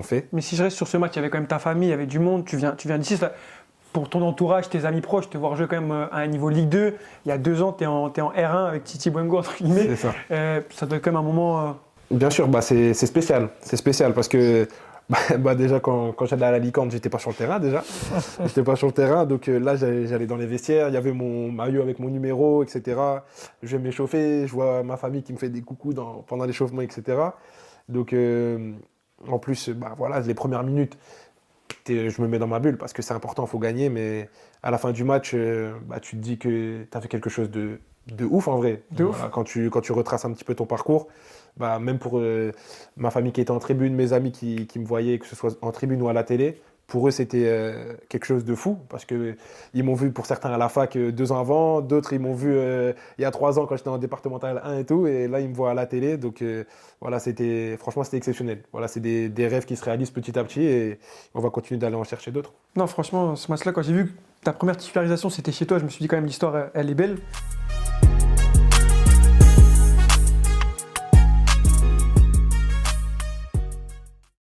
fait. Mais si je reste sur ce match, il y avait quand même ta famille, il y avait du monde, tu viens d'ici. Pour ton entourage, tes amis proches, te voir jouer quand même à un niveau Ligue 2, il y a 2 ans, tu es en R1 avec Titi Bouengo, entre guillemets. C'est ça. Ça doit être quand même un moment. Bien sûr, bah, c'est spécial. C'est spécial parce que déjà, quand j'allais à l'Alicante, j'étais pas sur le terrain déjà. J'étais pas sur le terrain, donc là, j'allais dans les vestiaires. Il y avait mon maillot avec mon numéro, etc. Je vais m'échauffer. Je vois ma famille qui me fait des coucous pendant l'échauffement, etc. Donc, en plus, voilà, les premières minutes, je me mets dans ma bulle parce que c'est important, il faut gagner. Mais à la fin du match, tu te dis que tu as fait quelque chose de ouf en vrai. De ouf. Voilà, quand tu retraces un petit peu ton parcours, même pour ma famille qui était en tribune, mes amis qui me voyaient, que ce soit en tribune ou à la télé, pour eux c'était quelque chose de fou parce que ils m'ont vu pour certains à la fac 2 ans avant, d'autres ils m'ont vu il y a 3 ans quand j'étais en départemental 1 et tout, et là ils me voient à la télé, donc voilà, franchement c'était exceptionnel. Voilà, c'est des rêves qui se réalisent petit à petit et on va continuer d'aller en chercher d'autres. Non, franchement, ce match-là, quand j'ai vu que ta première titularisation, c'était chez toi, je me suis dit quand même l'histoire, elle est belle.